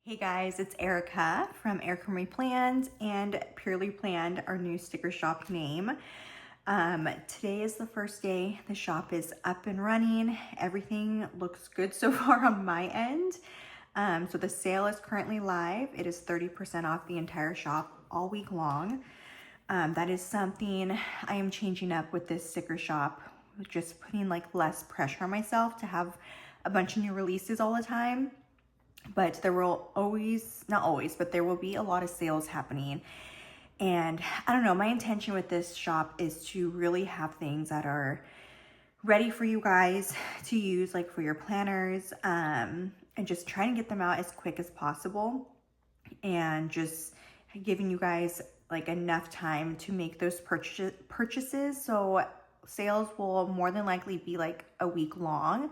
Hey guys, it's Erica from Erica Marie Planned and Purely Planned, our new sticker shop name. Today is the first day the shop is up and running. Everything looks good so far on my end. So the sale is currently live. It is 30% off the entire shop all week long. That is something I am changing up with this sticker shop, just putting like less pressure on myself to have a bunch of new releases all the time. But there will always, not always, but there will be a lot of sales happening. And I don't know, my intention with this shop is to really have things that are ready for you guys to use, like for your planners, and just trying to get them out as quick as possible and just giving you guys like enough time to make those purchases. So sales will more than likely be like a week long.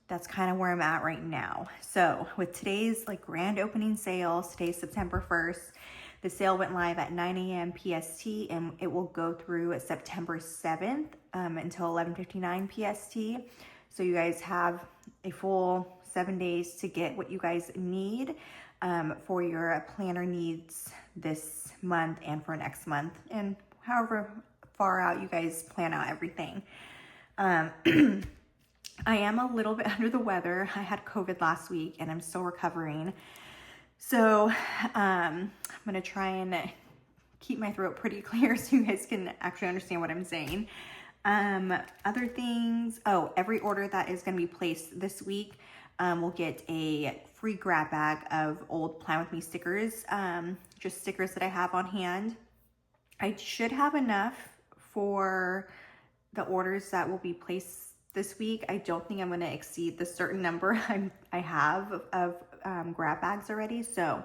That's kind of where I'm at right now. So with today's like grand opening sales, today's September 1st, the sale went live at 9 a.m. PST and it will go through September 7th until 11:59 PST. So you guys have a full 7 days to get what you guys need for your planner needs this month and for next month, and however far out you guys plan out everything. I am a little bit under the weather. I had COVID last week and I'm still recovering. So I'm gonna try and keep my throat pretty clear so you guys can actually understand what I'm saying. Other things, every order that is gonna be placed this week will get a free grab bag of old Plan With Me stickers, just stickers that I have on hand. I should have enough for the orders that will be placed this week. I don't think I'm going to exceed the certain number I have of grab bags already, so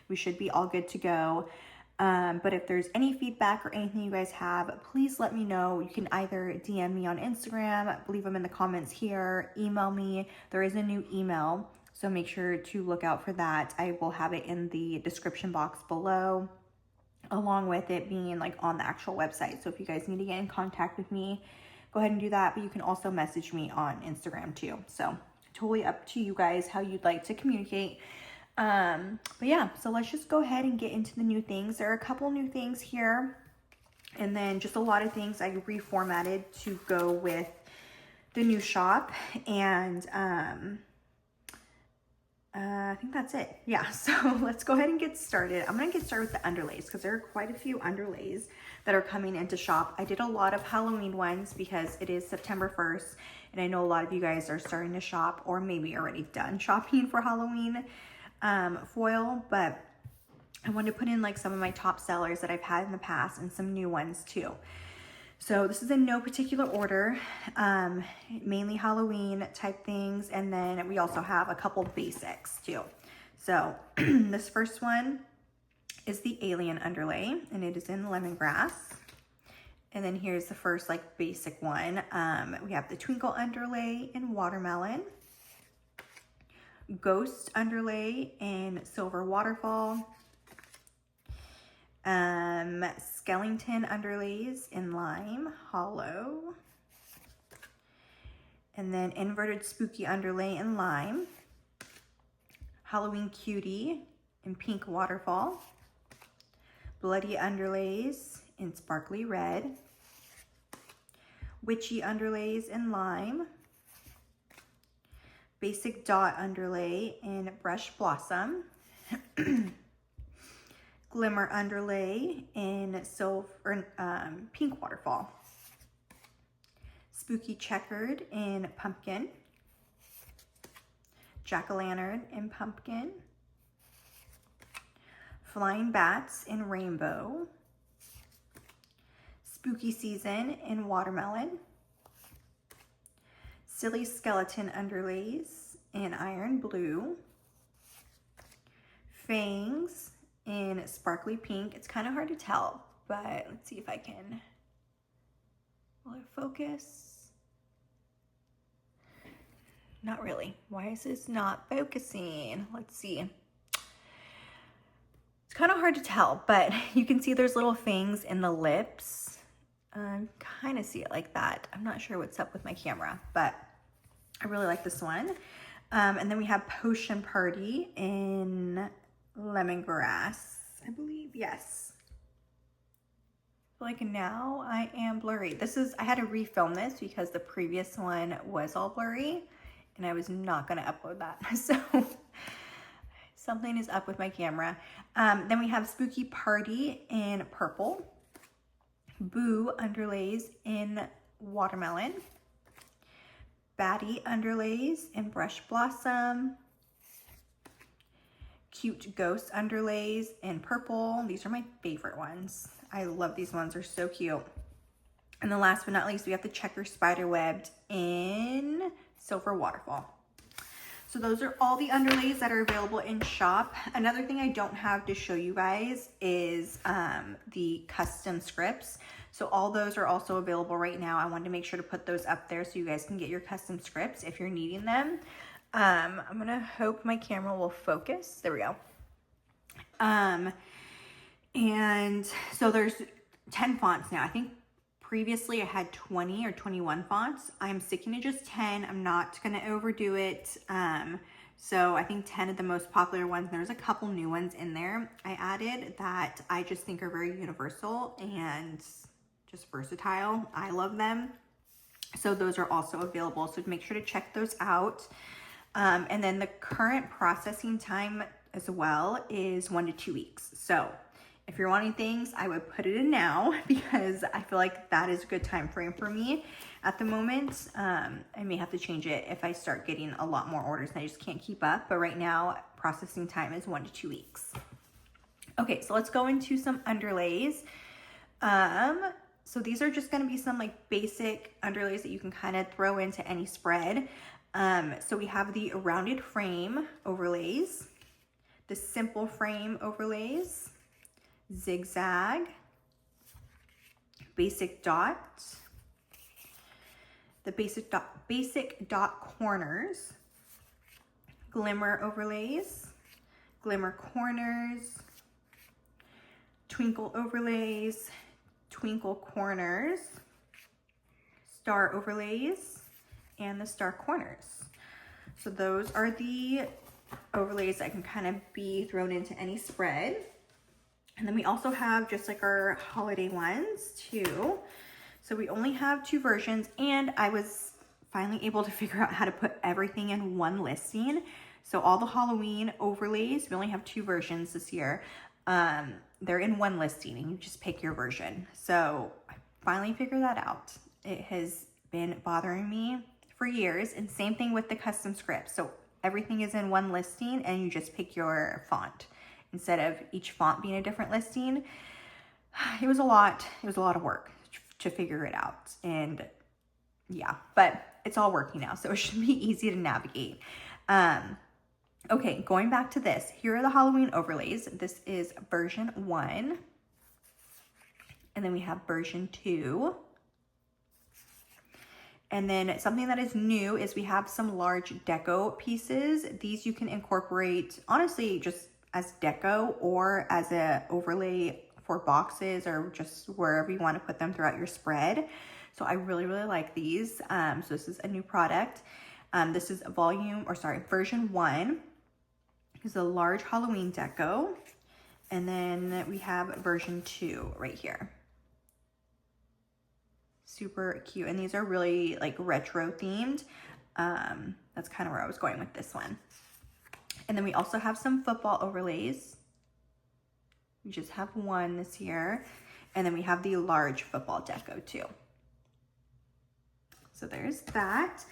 we should be all good to go. But if there's any feedback or anything you guys have, please let me know. You can either DM me on Instagram, leave them in the comments here, email me. There is a new email, so make sure to look out for that. I will have it in the description box below, along with it being like on the actual website. So if you guys need to get in contact with me, go ahead and do that, but you can also message me on Instagram too. So totally up to you guys how you'd like to communicate. But yeah, so let's just go ahead and get into the new things. There are a couple new things here, and then just a lot of things I reformatted to go with the new shop. And I think that's it. Yeah, so let's go ahead and get started. I'm gonna get started with the underlays because there are quite a few underlays that are coming into shop. I did a lot of Halloween ones because it is September 1st, and I know a lot of you guys are starting to shop or maybe already done shopping for Halloween foil, but I wanted to put in like some of my top sellers that I've had in the past and some new ones too. So this is in no particular order, mainly Halloween type things, and then we also have a couple basics too. So this first one is the Alien underlay, and it is in lemongrass. And then here's the first like basic one. We have the Twinkle underlay in watermelon, Ghost underlay in silver waterfall, Skellington underlays in lime hollow, and then inverted spooky underlay in lime, Halloween cutie in pink waterfall, bloody underlays in sparkly red, witchy underlays in lime, basic dot underlay in brush blossom, glimmer underlay in silver, pink waterfall, spooky checkered in pumpkin, jack-o'-lantern in pumpkin, flying bats in rainbow, spooky season in watermelon, silly skeleton underlays in iron blue, fangs in sparkly pink. It's kind of hard to tell, but let's see if I can, will it focus? Not really. Why is this not focusing? Let's see. It's kind of hard to tell, but you can see there's little fangs in the lips. Kind of see it like that. I'm not sure what's up with my camera, but I really like this one. And then we have Potion Party in lemongrass, I believe. Yes. Like now I am blurry. I had to refilm this because the previous one was all blurry and I was not gonna upload that. So something is up with my camera. Then we have Spooky Party in purple, Boo underlays in watermelon, Batty underlays in brush blossom, Cute Ghost underlays in purple. These are my favorite ones. I love these ones, they're so cute. And then last but not least, we have the Checker Spiderwebbed in Silver Waterfall. So those are all the underlays that are available in shop. Another thing I don't have to show you guys is the custom scripts. So all those are also available right now. I wanted to make sure to put those up there so you guys can get your custom scripts if you're needing them. I'm gonna hope my camera will focus. There we go. And so there's 10 fonts now. I think previously I had 20 or 21 fonts. I'm sticking to just 10. I'm not gonna overdo it. So I think 10 of the most popular ones. There's a couple new ones in there I added that I just think are very universal and just versatile. I love them. So those are also available. So make sure to check those out. And then the current processing time as well is 1 to 2 weeks. So if you're wanting things, I would put it in now because I feel like that is a good time frame for me at the moment. I may have to change it if I start getting a lot more orders and I just can't keep up. But right now, processing time is 1 to 2 weeks. Okay, so let's go into some underlays. So these are just gonna be some like basic underlays that you can kind of throw into any spread. So we have the rounded frame overlays, the simple frame overlays, zigzag, basic dot, the basic dot corners, glimmer overlays, glimmer corners, twinkle overlays, twinkle corners, star overlays, and the star corners. So those are the overlays that can kind of be thrown into any spread. And then we also have just like our holiday ones too. So we only have 2 versions, and I was finally able to figure out how to put everything in one listing. So all the Halloween overlays, we only have 2 versions this year. They're in one listing and you just pick your version. So I finally figured that out. It has been bothering me for years, and same thing with the custom scripts. So everything is in one listing and you just pick your font instead of each font being a different listing. It was a lot of work to figure it out, and yeah, but it's all working now, so it should be easy to navigate. Okay, going back to this, here are the Halloween overlays. This is version 1, and then we have version 2. And then something that is new is we have some large deco pieces. These you can incorporate, honestly, just as deco or as a overlay for boxes or just wherever you want to put them throughout your spread. So I really, really like these. So this is a new product. This is version 1. This is a large Halloween deco. And then we have version 2 right here. Super cute, and these are really like retro themed. That's kind of where I was going with this one. And then we also have some football overlays. We just have 1 this year, and then we have the large football deco too. So there's that.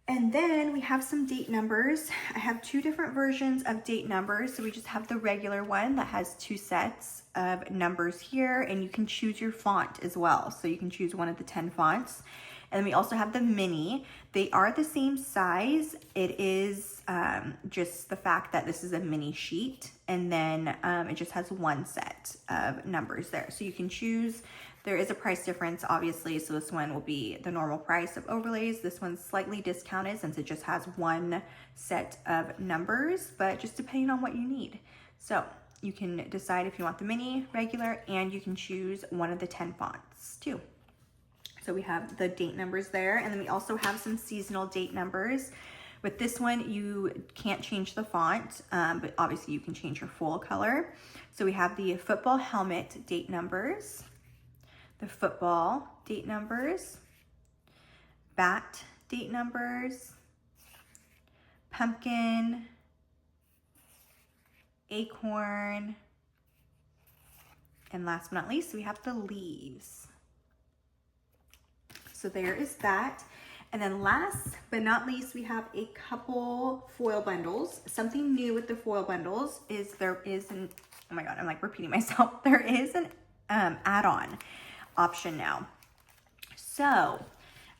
And then we have some date numbers. I have 2 different versions of date numbers. So we just have the regular one that has 2 sets of numbers here, and you can choose your font as well. So you can choose one of the 10 fonts. And then we also have the mini. They are the same size. It is just the fact that this is a mini sheet, and then it just has 1 set of numbers there. So you can choose. There is a price difference, obviously, so this one will be the normal price of overlays. This one's slightly discounted since it just has 1 set of numbers, but just depending on what you need. So you can decide if you want the mini, regular, and you can choose one of the 10 fonts too. So we have the date numbers there, and then we also have some seasonal date numbers. With this one, you can't change the font, but obviously you can change your full color. So we have the football helmet date numbers, the football date numbers, bat date numbers, pumpkin, acorn, and last but not least, we have the leaves. So there is that. And then last but not least, we have a couple foil bundles. Something new with the foil bundles is there is an, oh my God, I'm like repeating myself. There is an add-on option now. So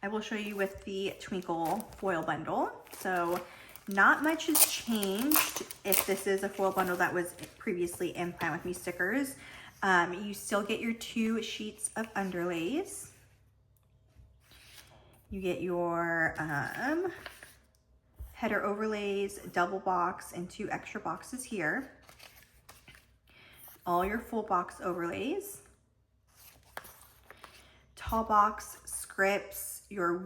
I will show you with the Twinkle foil bundle. So not much has changed if this is a foil bundle that was previously in Plan With Me stickers. You still get your 2 sheets of underlays. You get your header overlays, double box, and 2 extra boxes here. All your full box overlays. Tall box, scripts, your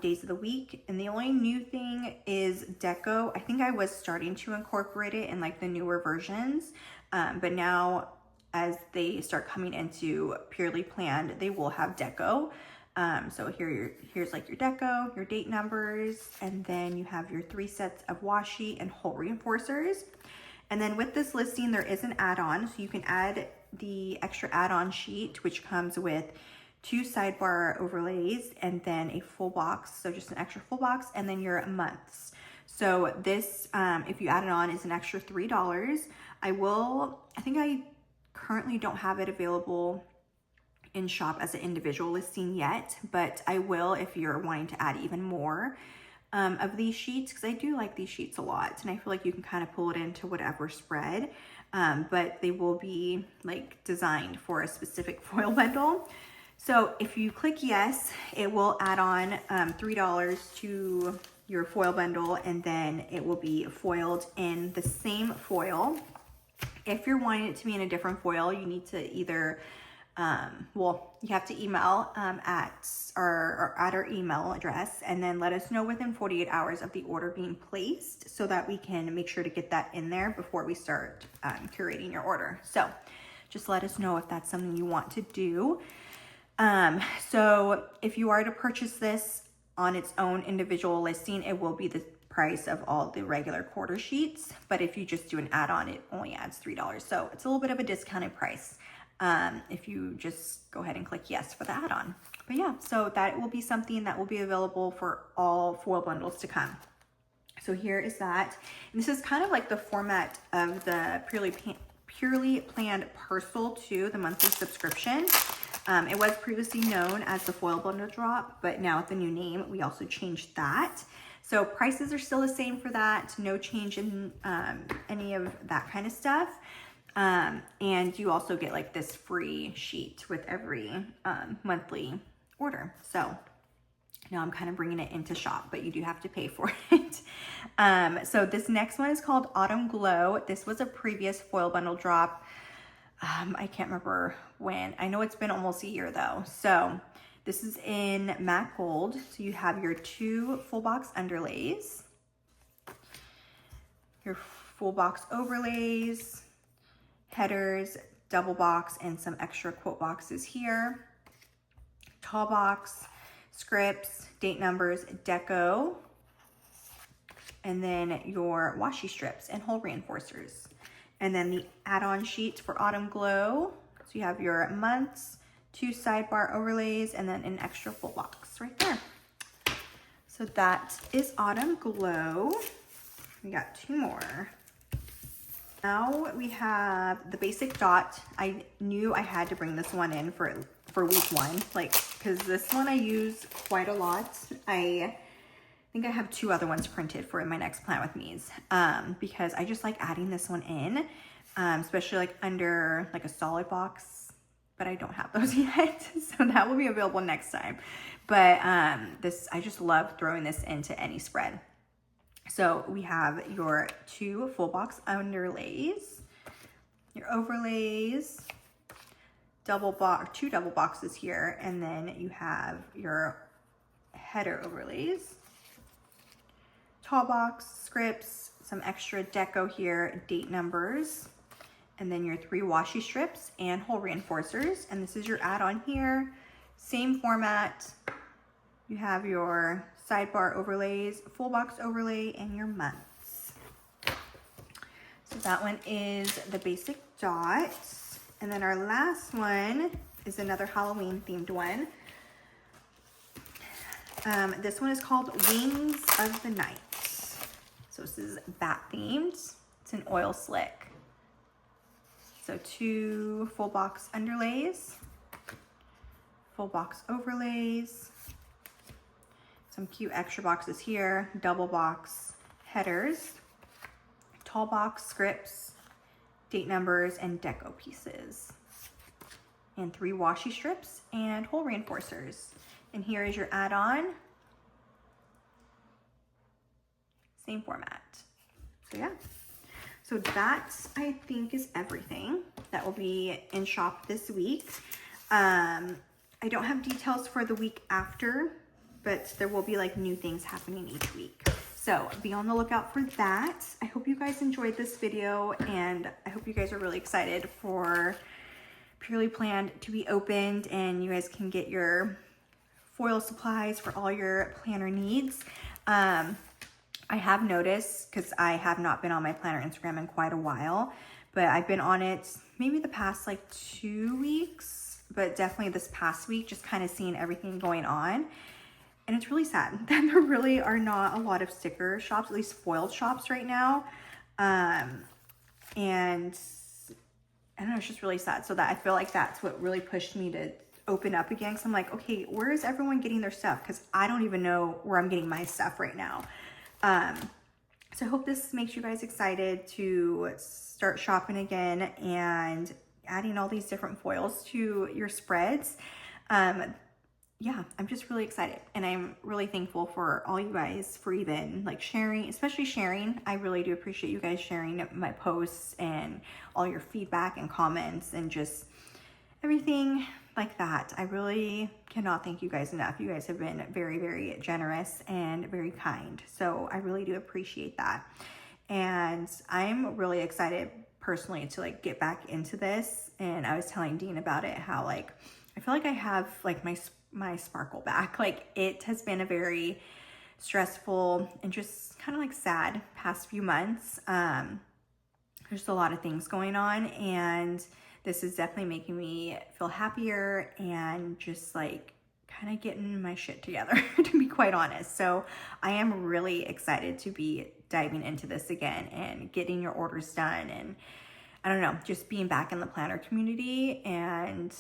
days of the week. And the only new thing is deco. I think I was starting to incorporate it in like the newer versions, but now as they start coming into Purely Planned, they will have deco. So here's like your deco, your date numbers, and then you have your 3 sets of washi and hole reinforcers. And then with this listing, there is an add-on, so you can add the extra add-on sheet, which comes with 2 sidebar overlays and then a full box, so just an extra full box, and then your months. So this, if you add it on, is an extra $3. I think I currently don't have it available in shop as an individual listing yet, but I will if you're wanting to add even more of these sheets, because I do like these sheets a lot, and I feel like you can kind of pull it into whatever spread, but they will be like designed for a specific foil bundle. So if you click yes, it will add on $3 to your foil bundle, and then it will be foiled in the same foil. If you're wanting it to be in a different foil, you need to either you have to email at our email address, and then let us know within 48 hours of the order being placed, so that we can make sure to get that in there before we start curating your order. So just let us know if that's something you want to do. So if you are to purchase this on its own individual listing, it will be the price of all the regular quarter sheets, but if you just do an add-on, it only adds $3. So it's a little bit of a discounted price if you just go ahead and click yes for the add-on. But yeah, so that will be something that will be available for all foil bundles to come. So here is that. And this is kind of like the format of the Purely Planned Parcel to the monthly subscription. It was previously known as the foil bundle drop, but now with the new name, we also changed that. So prices are still the same for that. No change in any of that kind of stuff. And you also get like this free sheet with every monthly order. So now I'm kind of bringing it into shop, but you do have to pay for it. So this next one is called Autumn Glow. This was a previous foil bundle drop. I can't remember when. I know it's been almost a year though. So this is in matte gold. So you have your 2 full box underlays, your full box overlays, headers, double box, and some extra quote boxes here, tall box, scripts, date numbers, deco, and then your washi strips and hole reinforcers. And then the add-on sheets for Autumn Glow. So you have your months, 2 sidebar overlays, and then an extra full box right there. So that is Autumn Glow. We got 2 more. Now we have the basic dot. I knew I had to bring this one in for week 1, like, because this one I use quite a lot. I think I have 2 other ones printed for my next Plan With Me's, because I just like adding this one in, especially like under like a solid box, but I don't have those yet, so that will be available next time. But this, I just love throwing this into any spread. So we have your 2 full box underlays, your overlays, 2 double boxes here, and then you have your header overlays, tall box, scripts, some extra deco here, date numbers, and then your 3 washi strips and hole reinforcers. And this is your add-on here. Same format. You have your sidebar overlays, full box overlay, and your months. So that one is the basic dots. And then our last one is another Halloween themed one. This one is called Wings of the Night. So this is bat themed. It's an oil slick. So 2 full box underlays, full box overlays, some cute extra boxes here, double box headers, tall box scripts, date numbers, and deco pieces, and 3 washi strips and hole reinforcers. And here is your add-on, same format. So yeah. So that, I think, is everything that will be in shop this week. I don't have details for the week after, but there will be like new things happening each week. So be on the lookout for that. I hope you guys enjoyed this video, and I hope you guys are really excited for Purely Planned to be opened, and you guys can get your foil supplies for all your planner needs. I have noticed, because I have not been on my planner Instagram in quite a while, but I've been on it maybe the past like 2 weeks, but definitely this past week, just kind of seeing everything going on. And it's really sad that there really are not a lot of sticker shops, at least foiled shops right now. And I don't know, it's just really sad. So that I feel like that's what really pushed me to open up again. Cause I'm like, okay, where is everyone getting their stuff? Cause I don't even know where I'm getting my stuff right now. So I hope this makes you guys excited to start shopping again and adding all these different foils to your spreads. Yeah, I'm just really excited, and I'm really thankful for all you guys for even like sharing, especially sharing. I really do appreciate you guys sharing my posts and all your feedback and comments and just everything like that. I really cannot thank you guys enough. You guys have been very, very generous and very kind. So I really do appreciate that. And I'm really excited personally to like get back into this. And I was telling Dean about it, how like, I feel like I have like my sparkle back. Like it has been a very stressful and just kind of like sad past few months. There's a lot of things going on, and this is definitely making me feel happier and just like kind of getting my shit together, to be quite honest. So I am really excited to be diving into this again and getting your orders done. And I don't know, just being back in the planner community. And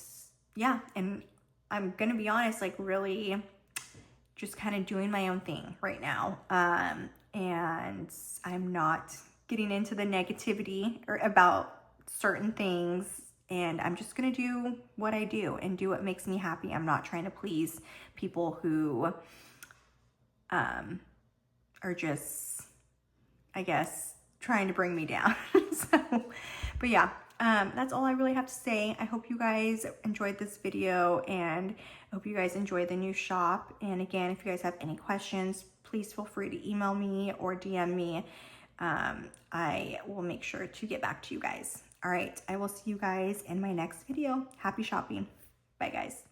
yeah, and I'm going to be honest, like really just kind of doing my own thing right now. And I'm not getting into the negativity or about certain things. And I'm just going to do what I do and do what makes me happy. I'm not trying to please people who are just, I guess, trying to bring me down. But yeah, that's all I really have to say. I hope you guys enjoyed this video, and I hope you guys enjoy the new shop. And again, if you guys have any questions, please feel free to email me or DM me. I will make sure to get back to you guys. All right, I will see you guys in my next video. Happy shopping. Bye, guys.